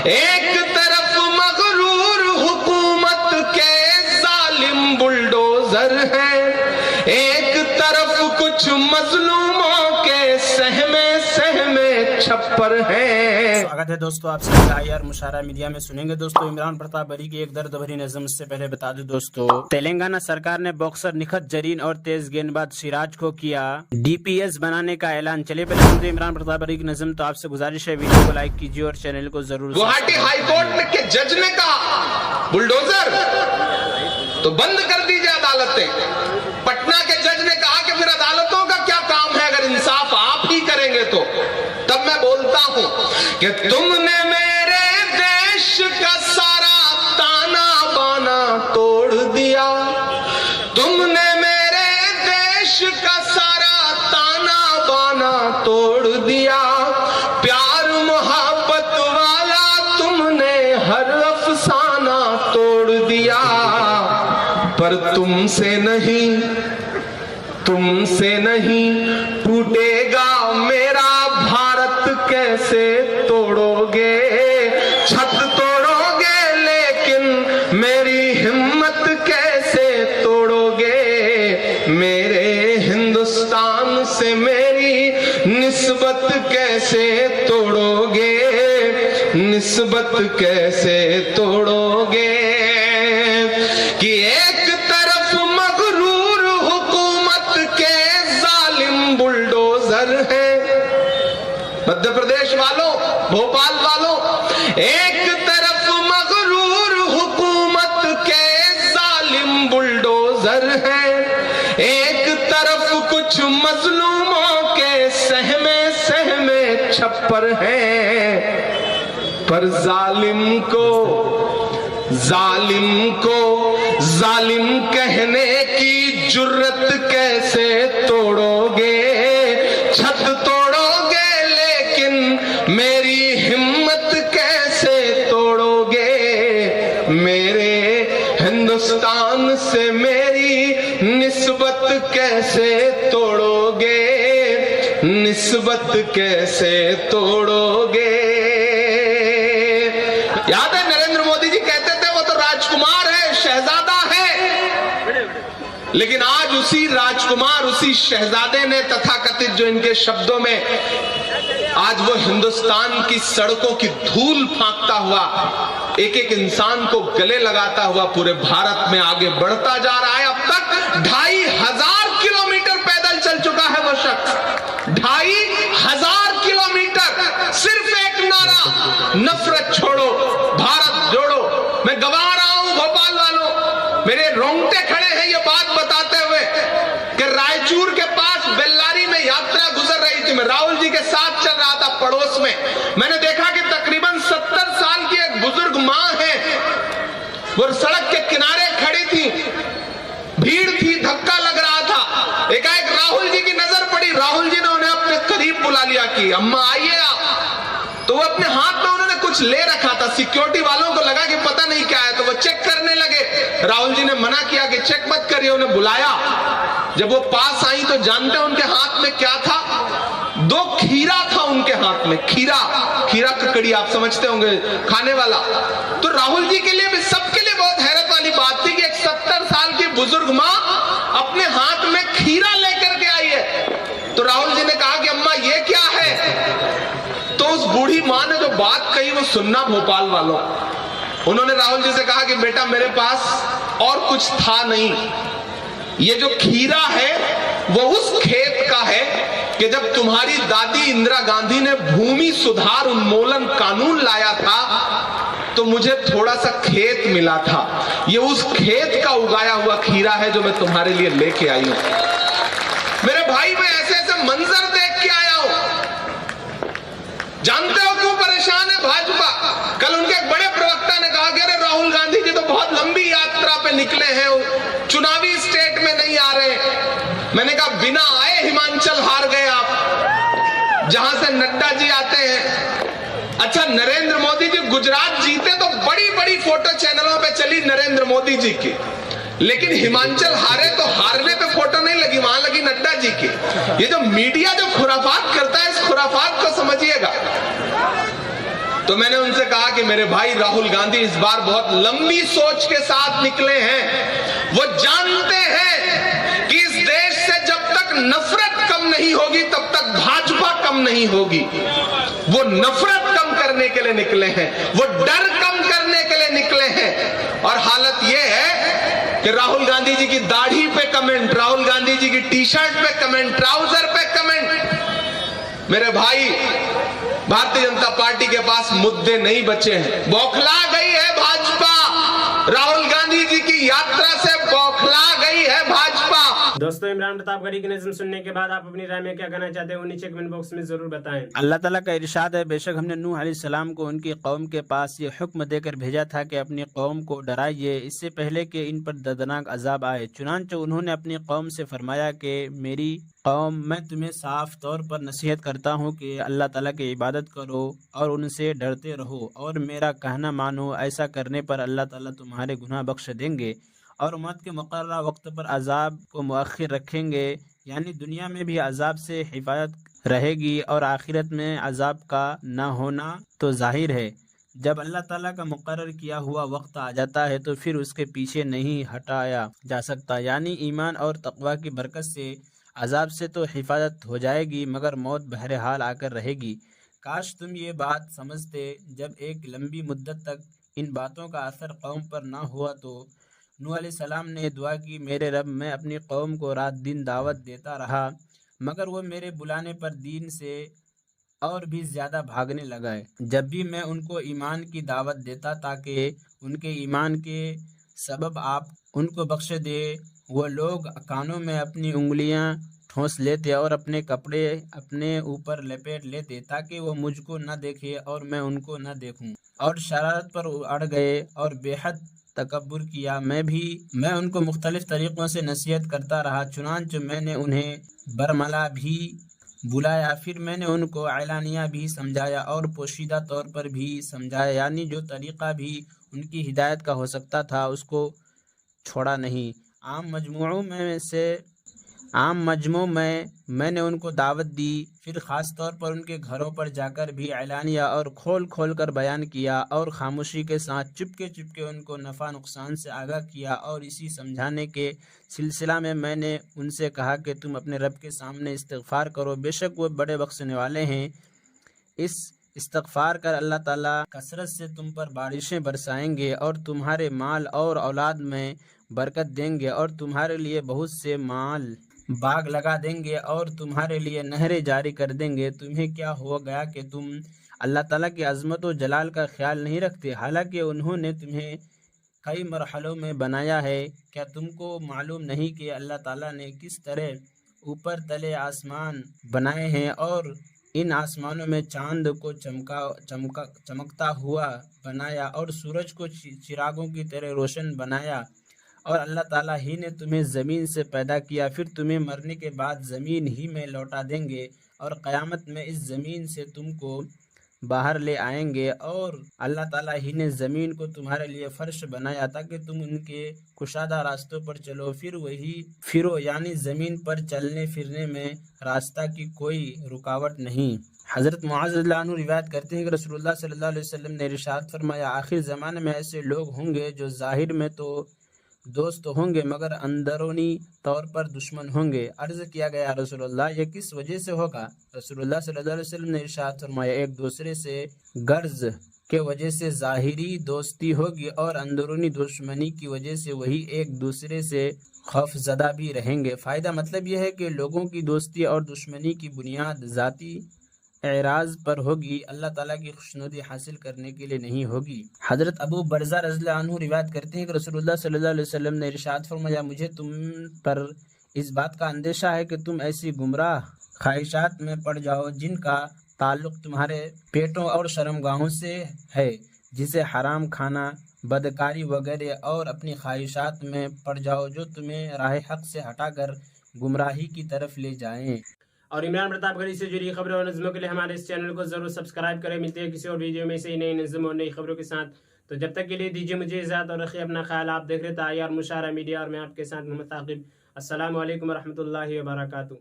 एक तरफ मगरूर हुकूमत के जालिम बुलडोजर है, एक तरफ कुछ मजलूमों के सहमे सहमे छप्पर है। स्वागत है दोस्तों आप सभी का यार मुशारा मीडिया में। सुनेंगे दोस्तों इमरान प्रताप बरी की एक दर्द भरी नज़म। से पहले बता दूं दोस्तों, तेलंगाना सरकार ने बॉक्सर निखत जरीन और तेज गेंदबाज सिराज को किया DPS बनाने का ऐलान। चलिए पहले सुनते इमरान प्रताप बरी की नज़म। तो आपसे गुजारिश है वीडियो को लाइक कीजिए और चैनल को जरूर। गुवाहाटी हाईकोर्ट के जज ने कहा बुलडोजर तो बंद कर दीजिए अदालतें। पटना के जज ने कहा कि फिर अदालतों का क्या काम है, अगर इंसाफ आप ही करेंगे तो। तब मैं बोलता हूं कि तुमने मेरे देश का सारा ताना बाना तोड़ दिया, तुमने मेरे देश का सारा ताना बाना तोड़ दिया। प्यार मोहब्बत वाला तुमने हर अफसाना तोड़ दिया। पर तुमसे नहीं टूटेगा मेरा भारत, कैसे तोड़ोगे? छत तोड़ोगे लेकिन मेरी हिम्मत कैसे तोड़ोगे? मेरे हिंदुस्तान से मेरी निस्बत कैसे तोड़ोगे? निस्बत कैसे तोड़ोगे? कि एक तरफ मगरूर हुकूमत के जालिम बुलडोजर है, मध्य प्रदेश वालों, भोपाल वालों, एक तरफ मगरूर हुकूमत के जालिम बुलडोजर है, एक तरफ कुछ मजलूमों के सहमे सहमे छप्पर है। पर जालिम कहने की जुर्रत कैसे तोड़ोगे? छत तोड़ोगे लेकिन मेरी हिम्मत कैसे तोड़ोगे? मेरे हिंदुस्तान से मेरी निस्बत कैसे तोड़ोगे? निस्बत कैसे तोड़ोगे? याद है नरेंद्र मोदी जी कहते थे वो तो राजकुमार है, शहजादा है, लेकिन आज उसी राजकुमार, उसी शहजादे ने तथाकथित जो इनके शब्दों में आज वो हिंदुस्तान की सड़कों की धूल फांकता हुआ, एक एक इंसान को गले लगाता हुआ पूरे भारत में आगे बढ़ता जा रहा है। अब तक 2500 किलोमीटर पैदल चल चुका है वो शख्स, 2500 किलोमीटर। सिर्फ एक नारा, नफरत छोड़ो भारत जोड़ो। मैं गवा रहा हूं भोपाल वालों, मेरे रोंगटे खड़े हैं ये बात बताते हुए कि रायचूर के पास बेल्लारी में यात्रा गुजर रही थी, मैं राहुल जी के साथ चल रहा था पड़ोस में। मैंने देखा कि तकरीबन 70 साल की एक बुजुर्ग मां है, वो सड़क के किनारे खड़ी थी, भीड़ थी, धक्का लग रहा था। एकाएक राहुल जी की नजर पड़ी, राहुल जी ने उन्हें अपने करीब बुला लिया कि अम्मा आइए आप। तो वो अपने हाथ में उन्होंने कुछ ले रखा था, सिक्योरिटी वालों को लगा कि पता नहीं क्या है, तो वो चेक करने लगे। राहुल जी ने मना किया कि चेक मत करिए, उन्हें बुलाया। जब वो पास आई तो जानते हैं उनके हाथ में क्या था? 2 खीरा था उनके हाथ में, खीरा ककड़ी, आप समझते होंगे, खाने वाला। तो राहुल जी के लिए भी, सबके लिए बहुत हैरत वाली बात थी कि एक 70 साल की बुजुर्ग मां अपने हाथ में खीरा लेकर के आई है। तो राहुल जी ने कहा कि अम्मा ये क्या है? तो उस बूढ़ी मां ने जो बात कही वो सुनना भोपाल वालों। उन्होंने राहुल जी से कहा कि बेटा मेरे पास और कुछ था नहीं, ये जो खीरा है वो उस खेत का है कि जब तुम्हारी दादी इंदिरा गांधी ने भूमि सुधार उन्मूलन कानून लाया था तो मुझे थोड़ा सा खेत मिला था, ये उस खेत का उगाया हुआ खीरा है जो मैं तुम्हारे लिए लेके आई हूं। मेरे भाई, मैं ऐसे ऐसे मंजर देख के आया हूं। जानते हो क्यों परेशान है भाजपा? कल उनके एक बड़े प्रवक्ता ने कहा कि अरे राहुल गांधी जी तो बहुत लंबी यात्रा पे निकले हैं, चुनावी स्टेट में नहीं आ रहे। मैंने कहा बिना आए हिमाचल हार गए आप, जहां से नड्डा जी आते हैं। अच्छा, नरेंद्र मोदी जी गुजरात जीते तो बड़ी बड़ी फोटो चैनलों पे चली नरेंद्र मोदी जी की, लेकिन हिमाचल हारे तो हारने पे फोटो नहीं लगी, वहां लगी नड्डा जी की। ये जो मीडिया जो खुराफात करता है, इस खुराफात को समझिएगा। तो मैंने उनसे कहा कि मेरे भाई राहुल गांधी इस बार बहुत लंबी सोच के साथ निकले हैं। वो जानते हैं कि इस देश से जब तक नफरत कम नहीं होगी तब तक भाजपा कम नहीं होगी। वो नफरत कम करने के लिए निकले हैं, वो डर कम करने के लिए निकले हैं। और हालत यह है कि राहुल गांधी जी की दाढ़ी पे कमेंट, राहुल गांधी जी की टी शर्ट पे कमेंट, ट्राउजर पे कमेंट। मेरे भाई, भारतीय जनता पार्टी के पास मुद्दे नहीं बचे हैं। बौखला गई है भाजपा, राहुल गांधी जी की यात्रा से बौखला गई है भाजपा। दोस्तों, इमरान प्रतापगढ़ी की नज़्म सुनने के बाद आप अपनी राय में क्या कहना चाहते हैं वो नीचे कमेंट बॉक्स में जरूर बताएं। अल्लाह ताला का इरशाद है, बेशक हमने नूह अलैहिस्सलाम को उनकी कौम के पास ये हुक्म देकर भेजा था कि अपनी कौम को डराइए इससे पहले कि इन पर दर्दनाक अजाब आए। चुनांचे उन्होंने अपनी कौम से फरमाया कि मेरी कौम, मैं तुम्हें साफ तौर पर नसीहत करता हूँ कि अल्लाह ताला की इबादत करो और उनसे डरते रहो और मेरा कहना मानो। ऐसा करने पर अल्लाह ताला तुम्हारे गुनाह बख्श देंगे और उम्मत के मुकर्ररा वक्त पर अजाब को मुअख्खिर रखेंगे, यानी दुनिया में भी अजाब से हिफाजत रहेगी और आखिरत में अजाब का ना होना तो जाहिर है। जब अल्लाह ताला का मुकर्रर किया हुआ वक्त आ जाता है तो फिर उसके पीछे नहीं हटाया जा सकता, यानी ईमान और तक़वा की बरकत से अजाब से तो हिफाजत हो जाएगी मगर मौत बहरहाल आकर रहेगी। काश तुम ये बात समझते। जब एक लंबी मुद्दत तक इन बातों का असर कौम पर ना हुआ तो नूह अलैहिस्सलाम ने दुआ की, मेरे रब, मैं अपनी कौम को रात दिन दावत देता रहा मगर वो मेरे बुलाने पर दीन से और भी ज़्यादा भागने लगा। जब भी मैं उनको ईमान की दावत देता ताकि उनके ईमान के सबब आप उनको बख्श दे, वो लोग कानों में अपनी उंगलियां ठोंस लेते और अपने कपड़े अपने ऊपर लपेट लेते ताकि वो मुझको न देखे और मैं उनको न देखूं, और शरारत पर अड़ गए और बेहद तकब्बुर किया। मैं उनको मुख्तलिफ तरीक़ों से नसीहत करता रहा, चुनांचे मैंने उन्हें बरमला भी बुलाया, फिर मैंने उनको एलानिया भी समझाया और पोशीदा तौर पर भी समझाया, यानी जो तरीक़ा भी उनकी हिदायत का हो सकता था उसको छोड़ा नहीं। आम मजमू में मैंने उनको दावत दी, फिर ख़ास तौर पर उनके घरों पर जाकर भी एलानिया और खोल खोल कर बयान किया और ख़ामोशी के साथ चुपके चुपके उनको नफ़ा नुकसान से आगाह किया। और इसी समझाने के सिलसिला में मैंने उनसे कहा कि तुम अपने रब के सामने इस्तिग़फ़ार करो, बेशक वो बड़े बख्शने वाले हैं। इस इस्तिग़फ़ार कर अल्लाह ताला कसरत से तुम पर बारिशें बरसाएंगे और तुम्हारे माल और औलाद में बरकत देंगे और तुम्हारे लिए बहुत से माल बाग लगा देंगे और तुम्हारे लिए नहरें जारी कर देंगे। तुम्हें क्या हो गया कि तुम अल्लाह ताला की अज़मत और जलाल का ख्याल नहीं रखते, हालांकि उन्होंने तुम्हें कई मरहलों में बनाया है। क्या तुमको मालूम नहीं कि अल्लाह ताला ने किस तरह ऊपर तले आसमान बनाए हैं और इन आसमानों में चांद को चमकता हुआ बनाया और सूरज को चिरागों की तरह रोशन बनाया, और अल्लाह ताला ही ने तुम्हें ज़मीन से पैदा किया, फिर तुम्हें मरने के बाद ज़मीन ही में लौटा देंगे और क़यामत में इस ज़मीन से तुमको बाहर ले आएंगे, और अल्लाह ताला ही ने ज़मीन को तुम्हारे लिए फ़र्श बनाया ताकि तुम उनके कुशादा रास्तों पर चलो, फिरो, यानी ज़मीन पर चलने फिरने में रास्ता की कोई रुकावट नहीं। हज़रत मुआज़ रज़ियल्लाहु अन्हु रिवायत करते हैं कि रसूलुल्लाह सल्लल्लाहु अलैहि वसल्लम ने इरशाद फरमाया, आखिर ज़माने में ऐसे लोग होंगे जो ज़ाहिर में तो दोस्त होंगे मगर अंदरूनी तौर पर दुश्मन होंगे। अर्ज़ किया गया, रसूलुल्लाह ये किस वजह से होगा? रसूलुल्लाह सल्लल्लाहु अलैहि वसल्लम ने इरशाद फरमाया, एक दूसरे से गर्ज के वजह से ज़ाहिरी दोस्ती होगी और अंदरूनी दुश्मनी की वजह से वही एक दूसरे से खौफज़दा भी रहेंगे। फ़ायदा मतलब यह है कि लोगों की दोस्ती और दुश्मनी की बुनियाद ज़ाती एराज़ पर होगी, अल्लाह ताला की खुशनुदी हासिल करने के लिए नहीं होगी। हज़रत अबू बरज़ा रज़ियल्लाहु अन्हु रिवायत करते हैं कि रसूलुल्लाह सल्लल्लाहु अलैहि वसल्लम ने इरशाद फरमाया, मुझे तुम पर इस बात का अंदेशा है कि तुम ऐसी गुमराह ख्वाहिशात में पड़ जाओ जिनका ताल्लुक़ तुम्हारे पेटों और शर्मगाहों से है, जिसे हराम खाना, बदकारी वगैरह, और अपनी ख्वाहिशात में पड़ जाओ जो तुम्हें राह हक़ से हटाकर गुमराही की तरफ ले जाएं। और इमरान प्रतापगढ़ी से जुड़ी खबरों और नज़मों के लिए हमारे इस चैनल को जरूर सब्सक्राइब करें। मिलते हैं किसी और वीडियो में से नई नज़म और नई खबरों के साथ। तो जब तक के लिए दीजिए मुझे इजाज़त और रखिए अपना ख्याल। आप देख रहे थे आईआर मुशारा मीडिया और मैं आपके साथ मोहम्मद आकिब। अस्सलामु अलैकुम रहमतुल्लाहि व बरकातुहू।